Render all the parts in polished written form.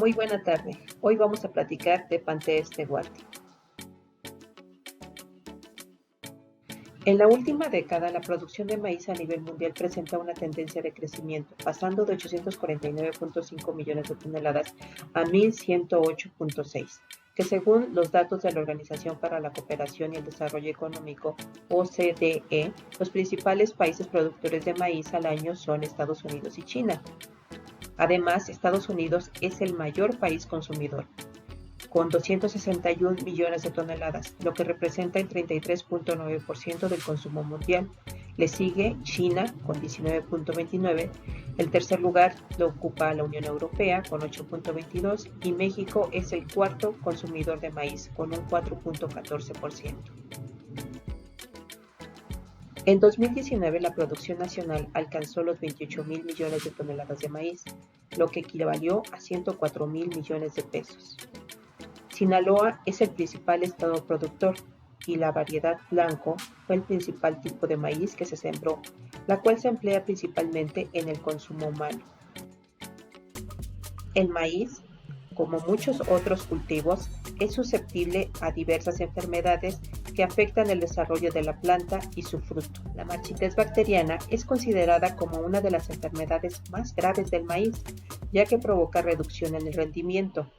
Muy buena tarde. Hoy vamos a platicar de Pantea stewarti. En la última década, la producción de maíz a nivel mundial presenta una tendencia de crecimiento, pasando de 849.5 millones de toneladas a 1.108.6, que según los datos de la Organización para la Cooperación y el Desarrollo Económico, OCDE, los principales países productores de maíz al año son Estados Unidos y China. Además, Estados Unidos es el mayor país consumidor, con 261 millones de toneladas, lo que representa el 33.9% del consumo mundial. Le sigue China con 19.29%, el tercer lugar lo ocupa la Unión Europea con 8.22% y México es el cuarto consumidor de maíz con un 4.14%. En 2019 la producción nacional alcanzó los 28,000 millones de toneladas de maíz, lo que equivalió a 104,000 millones de pesos. Sinaloa es el principal estado productor y la variedad blanco fue el principal tipo de maíz que se sembró, la cual se emplea principalmente en el consumo humano. El maíz, como muchos otros cultivos, es susceptible a diversas enfermedades que afectan el desarrollo de la planta y su fruto. La marchitez bacteriana es considerada como una de las enfermedades más graves del maíz, ya que provoca reducción en el rendimiento.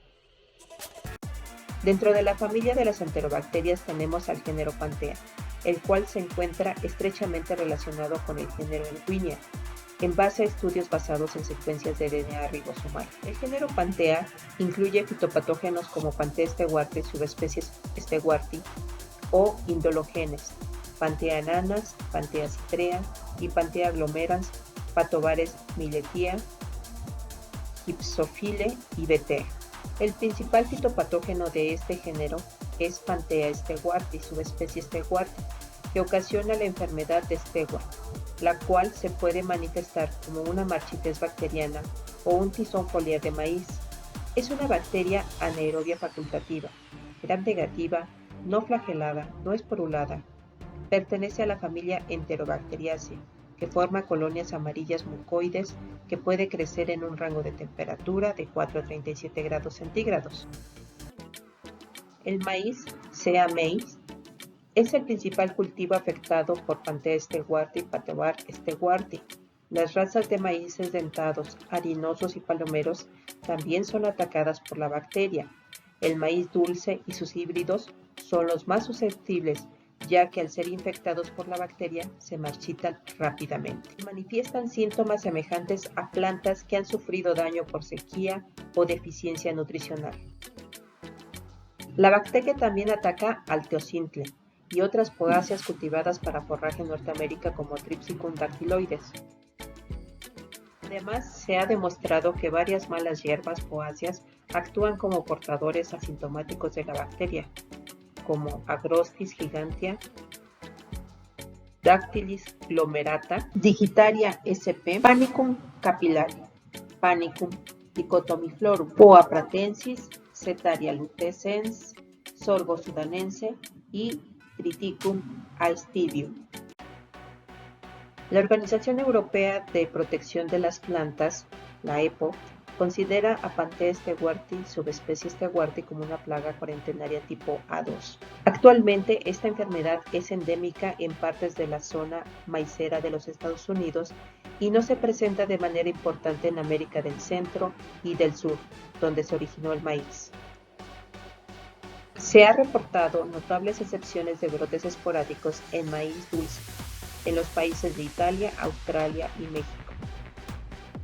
Dentro de la familia de las enterobacterias tenemos al género Pantea, el cual se encuentra estrechamente relacionado con el género Erwinia, en base a estudios basados en secuencias de DNA ribosomales. El género Pantea incluye fitopatógenos como Pantea stewarti, subespecies stewarti o indologenes, Pantea ananas, Pantea citrea y Pantea aglomerans, Patobares milletia, Ipsophile y Betea. El principal fitopatógeno de este género es Pantea stewarti, subespecie stewarti, que ocasiona la enfermedad de Stewart, la cual se puede manifestar como una marchitez bacteriana o un tizón foliar de maíz. Es una bacteria anaerobia facultativa, gram negativa, no flagelada, no esporulada. Pertenece a la familia Enterobacteriaceae, que forma colonias amarillas mucoides que puede crecer en un rango de temperatura de 4 a 37 grados centígrados. El maíz, sea maize, es el principal cultivo afectado por Pantea stewarti y Patobar stewarti. Las razas de maíces dentados, harinosos y palomeros también son atacadas por la bacteria. El maíz dulce y sus híbridos son los más susceptibles, ya que al ser infectados por la bacteria se marchitan rápidamente. Manifiestan síntomas semejantes a plantas que han sufrido daño por sequía o deficiencia nutricional. La bacteria también ataca al teoscintle y otras poáceas cultivadas para forraje en Norteamérica como Trypsicum dactyloides. Además, se ha demostrado que varias malas hierbas poáceas actúan como portadores asintomáticos de la bacteria, como Agrostis gigantea, Dactylis glomerata, Digitaria sp, Panicum capillaria, Panicum dicotomiflorum, Poa pratensis, Setaria lutescens, Sorgo sudanense y Triticum aestidium. La Organización Europea de Protección de las Plantas, la EPO, considera a Pantea stewarti, subespecie stewarti, como una plaga cuarentenaria tipo A2. Actualmente, esta enfermedad es endémica en partes de la zona maicera de los Estados Unidos y no se presenta de manera importante en América del Centro y del Sur, donde se originó el maíz. Se ha reportado notables excepciones de brotes esporádicos en maíz dulce en los países de Italia, Australia y México.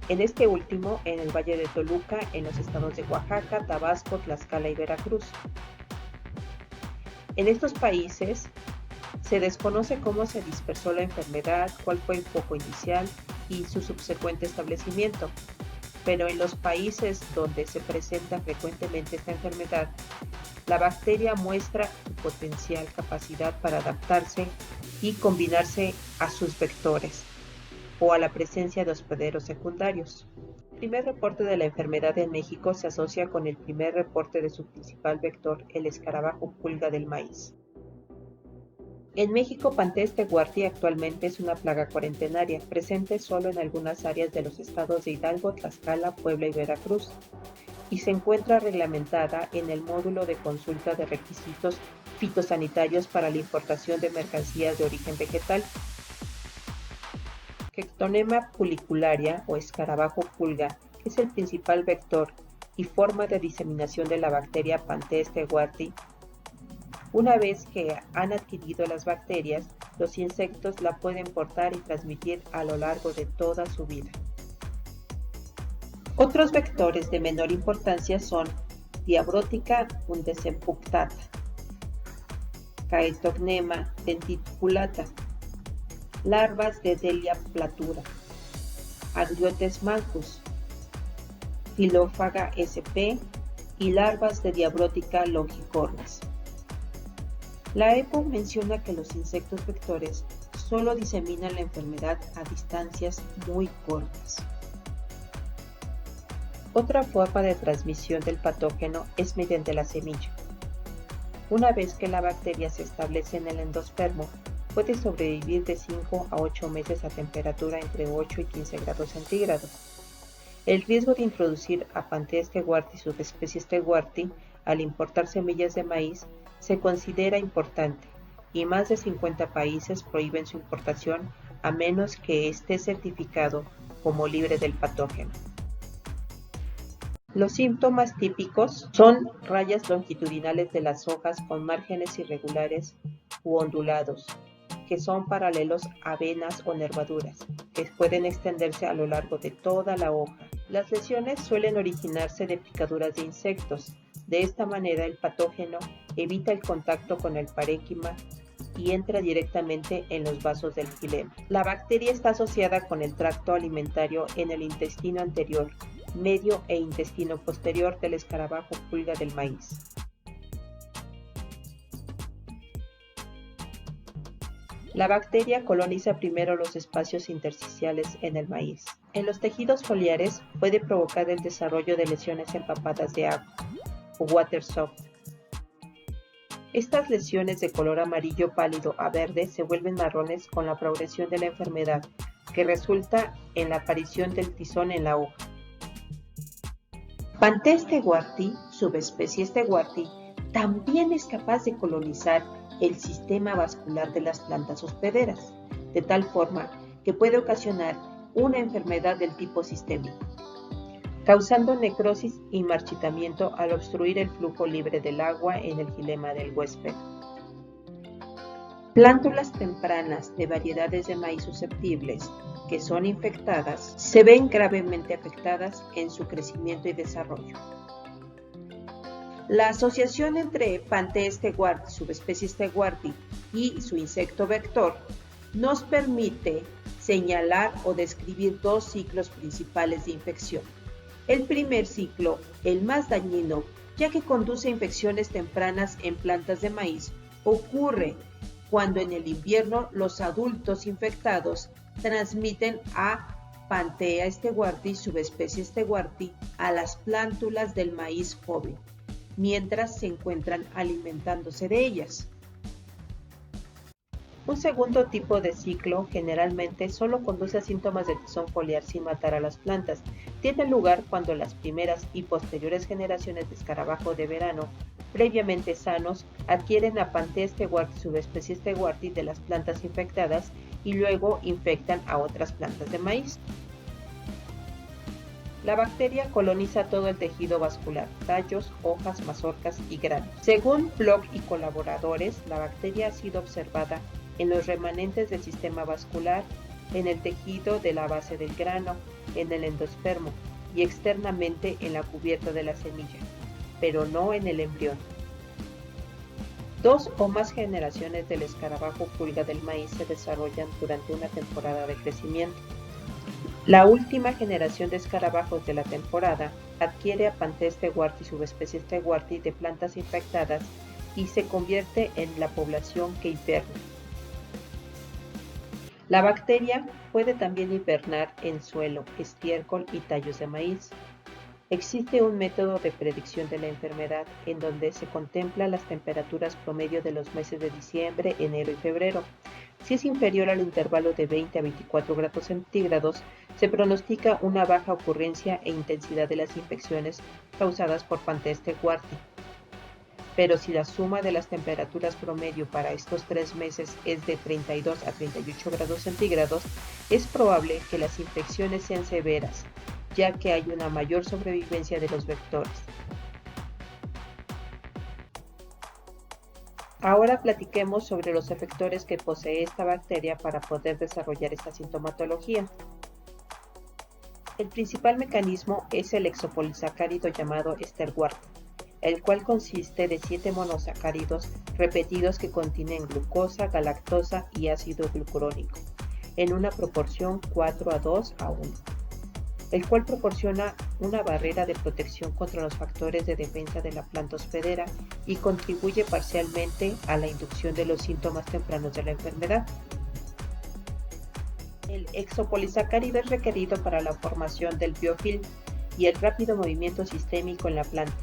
En este último, en el Valle de Toluca, en los estados de Oaxaca, Tabasco, Tlaxcala y Veracruz. En estos países se desconoce cómo se dispersó la enfermedad, cuál fue el foco inicial y su subsecuente establecimiento, pero en los países donde se presenta frecuentemente esta enfermedad, la bacteria muestra su potencial capacidad para adaptarse y combinarse a sus vectores o a la presencia de hospederos secundarios. El primer reporte de la enfermedad en México se asocia con el primer reporte de su principal vector, el escarabajo pulga del maíz. En México, Pantea stewarti actualmente es una plaga cuarentenaria, presente solo en algunas áreas de los estados de Hidalgo, Tlaxcala, Puebla y Veracruz, y se encuentra reglamentada en el módulo de consulta de requisitos fitosanitarios para la importación de mercancías de origen vegetal. Hectonema pulicularia o escarabajo pulga es el principal vector y forma de diseminación de la bacteria Pantea stewarti. Una vez que han adquirido las bacterias, los insectos la pueden portar y transmitir a lo largo de toda su vida. Otros vectores de menor importancia son Diabrotica undespunctata, Chaetognema denticulata, larvas de Delia platura, Agriotes mancus, Filófaga sp. y larvas de Diabrotica longicornis. La EPO menciona que los insectos vectores solo diseminan la enfermedad a distancias muy cortas. Otra forma de transmisión del patógeno es mediante la semilla. Una vez que la bacteria se establece en el endospermo, puede sobrevivir de 5 a 8 meses a temperatura entre 8 y 15 grados centígrados. El riesgo de introducir a Pantea stewarti subespecie stewarti al importar semillas de maíz se considera importante y más de 50 países prohíben su importación a menos que esté certificado como libre del patógeno. Los síntomas típicos son rayas longitudinales de las hojas con márgenes irregulares u ondulados, que son paralelos a venas o nervaduras, que pueden extenderse a lo largo de toda la hoja. Las lesiones suelen originarse de picaduras de insectos. De esta manera el patógeno evita el contacto con el parénquima y entra directamente en los vasos del xilema. La bacteria está asociada con el tracto alimentario en el intestino anterior, medio e intestino posterior del escarabajo pulga del maíz. La bacteria coloniza primero los espacios intersticiales en el maíz. En los tejidos foliares puede provocar el desarrollo de lesiones empapadas de agua o water soft. Estas lesiones de color amarillo pálido a verde se vuelven marrones con la progresión de la enfermedad, que resulta en la aparición del tizón en la hoja. Pantea stewarti, subespecie stewarti, también es capaz de colonizar el sistema vascular de las plantas hospederas, de tal forma que puede ocasionar una enfermedad del tipo sistémico, causando necrosis y marchitamiento al obstruir el flujo libre del agua en el xilema del huésped. Plántulas tempranas de variedades de maíz susceptibles que son infectadas se ven gravemente afectadas en su crecimiento y desarrollo. La asociación entre Pantea stewarti, subespecie stewarti, y su insecto vector nos permite señalar o describir dos ciclos principales de infección. El primer ciclo, el más dañino, ya que conduce a infecciones tempranas en plantas de maíz, ocurre cuando en el invierno los adultos infectados transmiten a Pantea stewarti, subespecie stewarti, a las plántulas del maíz joven, mientras se encuentran alimentándose de ellas. Un segundo tipo de ciclo generalmente solo conduce a síntomas de tizón foliar sin matar a las plantas. Tiene lugar cuando las primeras y posteriores generaciones de escarabajo de verano, previamente sanos, adquieren a Pantea stewarti, subespecie stewarti, de las plantas infectadas y luego infectan a otras plantas de maíz. La bacteria coloniza todo el tejido vascular, tallos, hojas, mazorcas y granos. Según Bloch y colaboradores, la bacteria ha sido observada en los remanentes del sistema vascular, en el tejido de la base del grano, en el endospermo y externamente en la cubierta de la semilla, pero no en el embrión. 2 o más generaciones del escarabajo pulga del maíz se desarrollan durante una temporada de crecimiento. La última generación de escarabajos de la temporada adquiere a Pantea stewarti, subespecie stewarti, de plantas infectadas y se convierte en la población que hiberna. La bacteria puede también hibernar en suelo, estiércol y tallos de maíz. Existe un método de predicción de la enfermedad en donde se contempla las temperaturas promedio de los meses de diciembre, enero y febrero, Si es inferior al intervalo de 20 a 24 grados centígrados, se pronostica una baja ocurrencia e intensidad de las infecciones causadas por Pantea stewarti. Pero si la suma de las temperaturas promedio para estos 3 meses es de 32 a 38 grados centígrados, es probable que las infecciones sean severas, ya que hay una mayor sobrevivencia de los vectores. Ahora platiquemos sobre los efectores que posee esta bacteria para poder desarrollar esta sintomatología. El principal mecanismo es el exopolisacárido llamado Sterwart, el cual consiste de 7 monosacáridos repetidos que contienen glucosa, galactosa y ácido glucurónico, en una proporción 4:2:1, el cual proporciona una barrera de protección contra los factores de defensa de la planta hospedera y contribuye parcialmente a la inducción de los síntomas tempranos de la enfermedad. El exopolisacárido es requerido para la formación del biofilm y el rápido movimiento sistémico en la planta.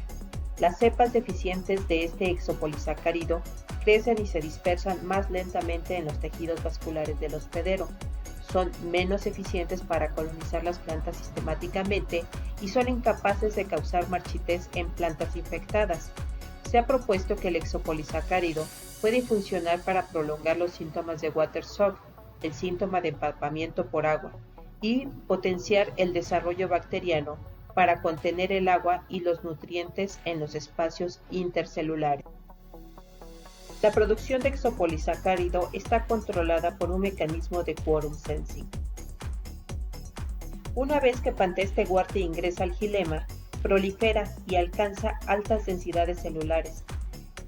Las cepas deficientes de este exopolisacárido crecen y se dispersan más lentamente en los tejidos vasculares del hospedero, son menos eficientes para colonizar las plantas sistemáticamente y son incapaces de causar marchitez en plantas infectadas. Se ha propuesto que el exopolisacárido puede funcionar para prolongar los síntomas de water shock, el síntoma de empapamiento por agua, y potenciar el desarrollo bacteriano para contener el agua y los nutrientes en los espacios intercelulares. La producción de exopolisacárido está controlada por un mecanismo de quorum sensing. Una vez que Pantea stewarti ingresa al xilema, prolifera y alcanza altas densidades celulares,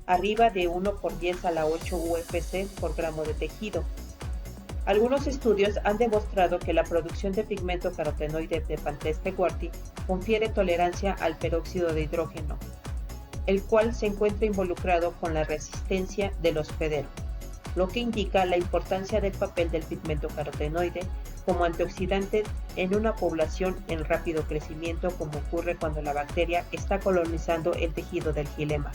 arriba de 1/10⁸ UFC por gramo de tejido. Algunos estudios han demostrado que la producción de pigmento carotenoide de Pantea stewarti confiere tolerancia al peróxido de hidrógeno, el cual se encuentra involucrado con la resistencia del hospedero, lo que indica la importancia del papel del pigmento carotenoide como antioxidante en una población en rápido crecimiento, como ocurre cuando la bacteria está colonizando el tejido del xilema.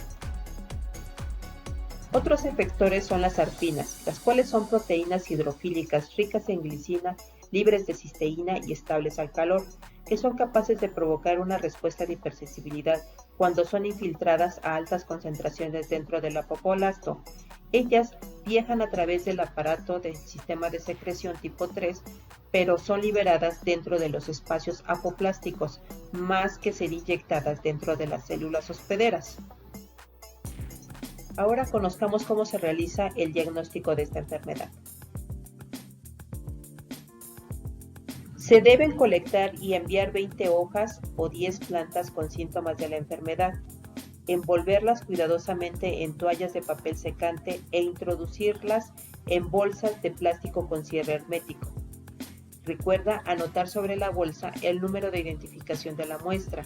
Otros efectores son las arpinas, las cuales son proteínas hidrofílicas ricas en glicina, libres de cisteína y estables al calor, que son capaces de provocar una respuesta de hipersensibilidad cuando son infiltradas a altas concentraciones dentro del apopolasto. Ellas viajan a través del aparato del sistema de secreción tipo 3, pero son liberadas dentro de los espacios apoplásticos, más que ser inyectadas dentro de las células hospederas. Ahora conozcamos cómo se realiza el diagnóstico de esta enfermedad. Se deben colectar y enviar 20 hojas o 10 plantas con síntomas de la enfermedad, envolverlas cuidadosamente en toallas de papel secante e introducirlas en bolsas de plástico con cierre hermético. Recuerda anotar sobre la bolsa el número de identificación de la muestra.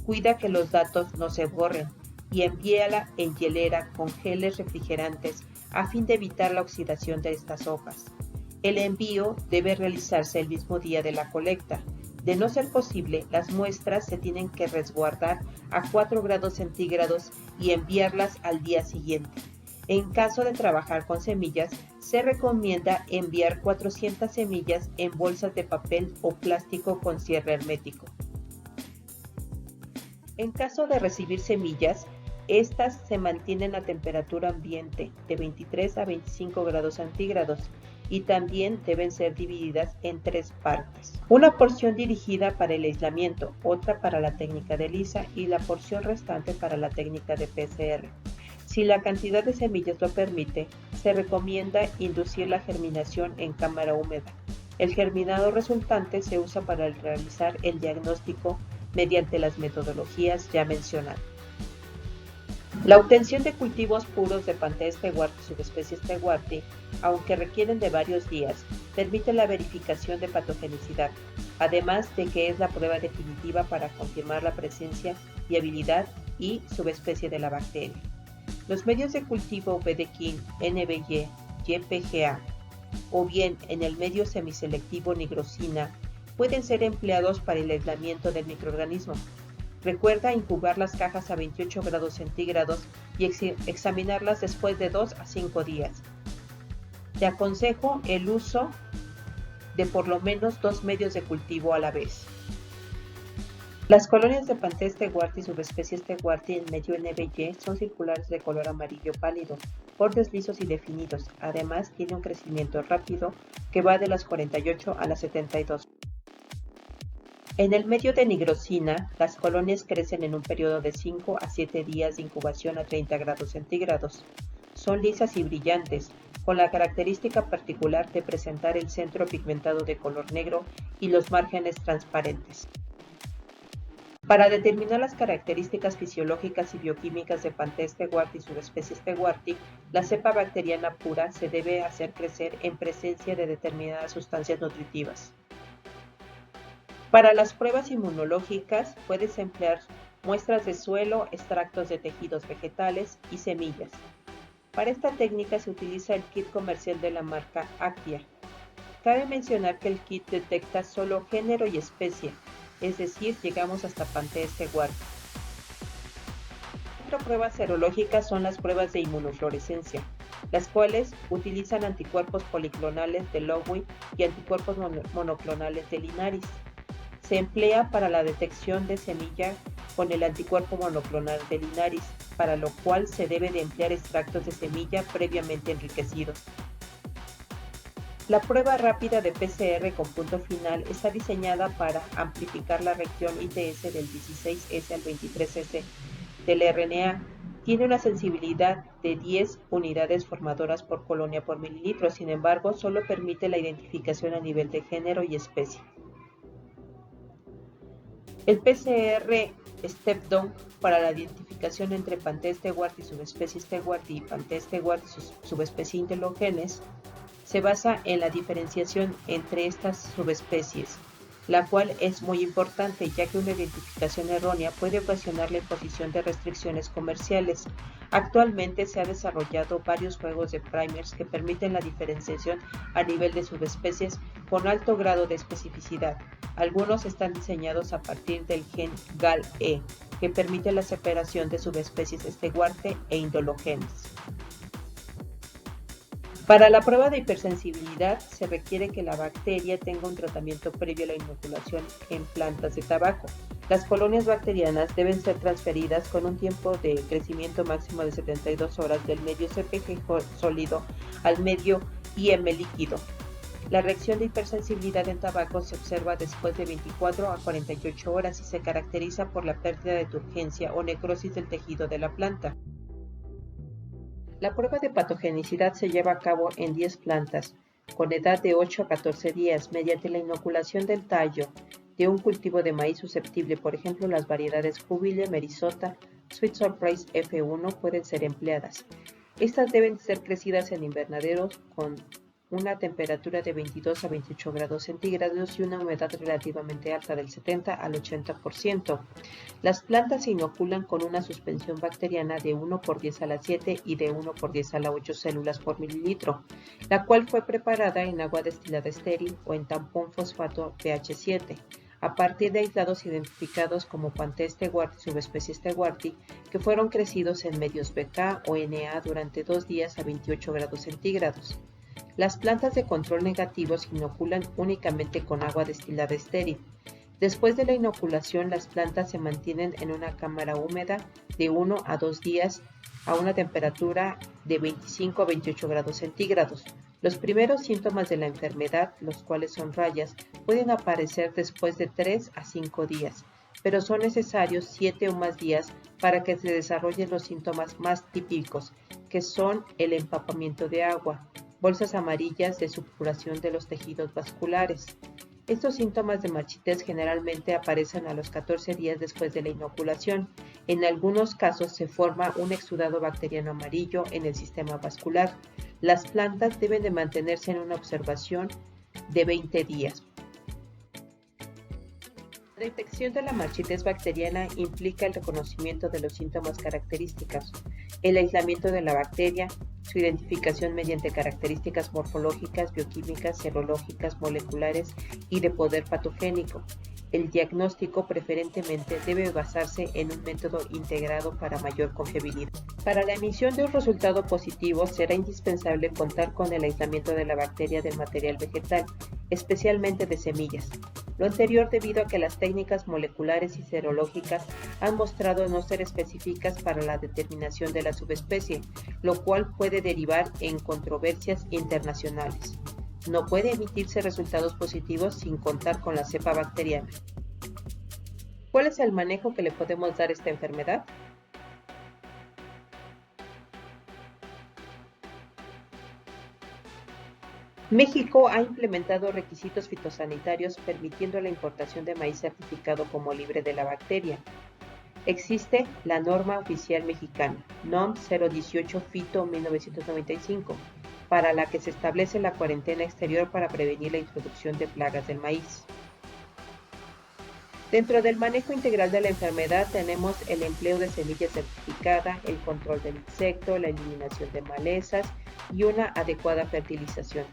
Cuida que los datos no se borren y envíala en hielera con geles refrigerantes a fin de evitar la oxidación de estas hojas. El envío debe realizarse el mismo día de la colecta. De no ser posible, las muestras se tienen que resguardar a 4 grados centígrados y enviarlas al día siguiente. En caso de trabajar con semillas, se recomienda enviar 400 semillas en bolsas de papel o plástico con cierre hermético. En caso de recibir semillas, estas se mantienen a temperatura ambiente de 23 a 25 grados centígrados y también deben ser divididas en 3 partes. Una porción dirigida para el aislamiento, otra para la técnica de lisa y la porción restante para la técnica de PCR. Si la cantidad de semillas lo permite, se recomienda inducir la germinación en cámara húmeda. El germinado resultante se usa para realizar el diagnóstico mediante las metodologías ya mencionadas. La obtención de cultivos puros de Pantea stewarti y subespecie stewarti, aunque requieren de varios días, permite la verificación de patogenicidad, además de que es la prueba definitiva para confirmar la presencia, viabilidad y subespecie de la bacteria. Los medios de cultivo Wedekind, NBY, YPGA o bien en el medio semiselectivo nigrosina pueden ser empleados para el aislamiento del microorganismo. Recuerda incubar las cajas a 28 grados centígrados y examinarlas después de 2 a 5 días. Se aconseja el uso de por lo menos 2 medios de cultivo a la vez. Las colonias de Pantea stewarti y subespecie stewarti en medio NBY son circulares de color amarillo pálido, bordes lisos y definidos. Además, tiene un crecimiento rápido que va de las 48 a las 72. En el medio de nigrosina, las colonias crecen en un periodo de 5 a 7 días de incubación a 30 grados centígrados. Son lisas y brillantes, con la característica particular de presentar el centro pigmentado de color negro y los márgenes transparentes. Para determinar las características fisiológicas y bioquímicas de Pantea stewarti y subespecie stewarti, la cepa bacteriana pura se debe hacer crecer en presencia de determinadas sustancias nutritivas. Para las pruebas inmunológicas puedes emplear muestras de suelo, extractos de tejidos vegetales y semillas. Para esta técnica se utiliza el kit comercial de la marca Actia. Cabe mencionar que el kit detecta solo género y especie, es decir, llegamos hasta Pantea stewarti. Otras pruebas serológicas son las pruebas de inmunofluorescencia, las cuales utilizan anticuerpos policlonales de Lowy y anticuerpos monoclonales de Linaris. Se emplea para la detección de semilla con el anticuerpo monoclonal de Linaris, para lo cual se debe de emplear extractos de semilla previamente enriquecidos. La prueba rápida de PCR con punto final está diseñada para amplificar la región ITS del 16S al 23S del RNA. Tiene una sensibilidad de 10 unidades formadoras por colonia por mililitro, sin embargo, solo permite la identificación a nivel de género y especie. El PCR Step-Down para la identificación entre Pantea stewarti y subespecie stewarti y Pantea stewarti y subespecie Indologenes se basa en la diferenciación entre estas subespecies, la cual es muy importante ya que una identificación errónea puede ocasionar la imposición de restricciones comerciales. Actualmente se han desarrollado varios juegos de primers que permiten la diferenciación a nivel de subespecies con alto grado de especificidad. Algunos están diseñados a partir del gen GAL-E, que permite la separación de subespecies stewarti e Indologenes. Para la prueba de hipersensibilidad se requiere que la bacteria tenga un tratamiento previo a la inoculación en plantas de tabaco. Las colonias bacterianas deben ser transferidas con un tiempo de crecimiento máximo de 72 horas del medio CPG sólido al medio IM líquido. La reacción de hipersensibilidad en tabaco se observa después de 24 a 48 horas y se caracteriza por la pérdida de turgencia o necrosis del tejido de la planta. La prueba de patogenicidad se lleva a cabo en 10 plantas, con edad de 8 a 14 días, mediante la inoculación del tallo de un cultivo de maíz susceptible. Por ejemplo, las variedades Júbile, Merisota, Sweet Surprise F1 pueden ser empleadas. Estas deben ser crecidas en invernaderos con una temperatura de 22 a 28 grados centígrados y una humedad relativamente alta del 70 al 80%. Las plantas se inoculan con una suspensión bacteriana de 1 por 10 a la 7 y de 1 por 10 a la 8 células por mililitro, la cual fue preparada en agua destilada estéril o en tampón fosfato pH 7, a partir de aislados identificados como Pantea stewarti y subespecie stewarti, que fueron crecidos en medios BK o NA durante 2 días a 28 grados centígrados. Las plantas de control negativo se inoculan únicamente con agua destilada estéril. Después de la inoculación, las plantas se mantienen en una cámara húmeda de 1 a 2 días a una temperatura de 25 a 28 grados centígrados. Los primeros síntomas de la enfermedad, los cuales son rayas, pueden aparecer después de 3 a 5 días, pero son necesarios 7 o más días para que se desarrollen los síntomas más típicos, que son el empapamiento de agua, bolsas amarillas de supuración de los tejidos vasculares. Estos síntomas de marchitez generalmente aparecen a los 14 días después de la inoculación. En algunos casos se forma un exudado bacteriano amarillo en el sistema vascular. Las plantas deben de mantenerse en una observación de 20 días. La detección de la marchitez bacteriana implica el reconocimiento de los síntomas característicos, el aislamiento de la bacteria, su identificación mediante características morfológicas, bioquímicas, serológicas, moleculares y de poder patogénico. El diagnóstico preferentemente debe basarse en un método integrado para mayor confiabilidad. Para la emisión de un resultado positivo será indispensable contar con el aislamiento de la bacteria del material vegetal, especialmente de semillas. Lo anterior debido a que las técnicas moleculares y serológicas han mostrado no ser específicas para la determinación de la subespecie, lo cual puede derivar en controversias internacionales. No puede emitirse resultados positivos sin contar con la cepa bacteriana. ¿Cuál es el manejo que le podemos dar a esta enfermedad? México ha implementado requisitos fitosanitarios permitiendo la importación de maíz certificado como libre de la bacteria. Existe la norma oficial mexicana, NOM 018 Fito 1995, para la que se establece la cuarentena exterior para prevenir la introducción de plagas del maíz. Dentro del manejo integral de la enfermedad tenemos el empleo de semilla certificada, el control del insecto, la eliminación de malezas y una adecuada fertilización.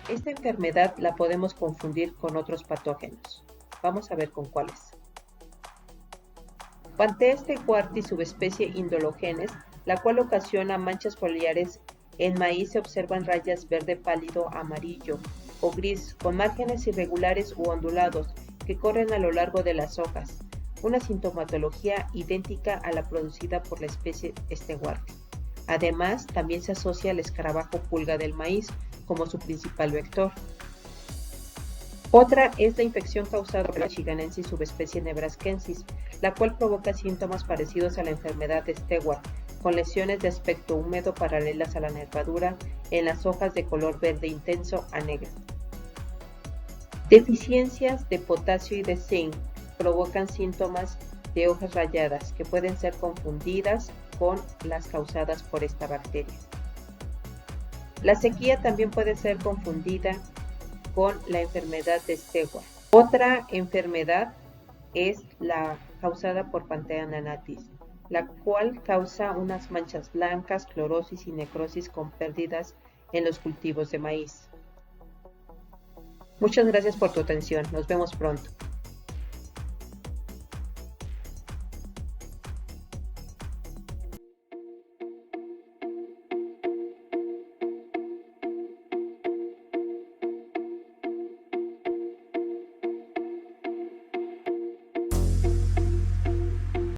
Esta enfermedad la podemos confundir con otros patógenos. Vamos a ver con cuáles. Pantea steguarti subespecie Indologenes, la cual ocasiona manchas foliares. En maíz se observan rayas verde pálido, amarillo o gris con márgenes irregulares u ondulados que corren a lo largo de las hojas, una sintomatología idéntica a la producida por la especie steguarti. Además, también se asocia al escarabajo pulga del maíz como su principal vector. Otra es la infección causada por la Shiganensis subespecie nebraskensis, la cual provoca síntomas parecidos a la enfermedad de Stewart, con lesiones de aspecto húmedo paralelas a la nervadura en las hojas de color verde intenso a negro. Deficiencias de potasio y de zinc provocan síntomas de hojas rayadas que pueden ser confundidas con las causadas por esta bacteria. La sequía también puede ser confundida con la enfermedad de Stewart. Otra enfermedad es la causada por Pantea ananatis, la cual causa unas manchas blancas, clorosis y necrosis con pérdidas en los cultivos de maíz. Muchas gracias por tu atención. Nos vemos pronto.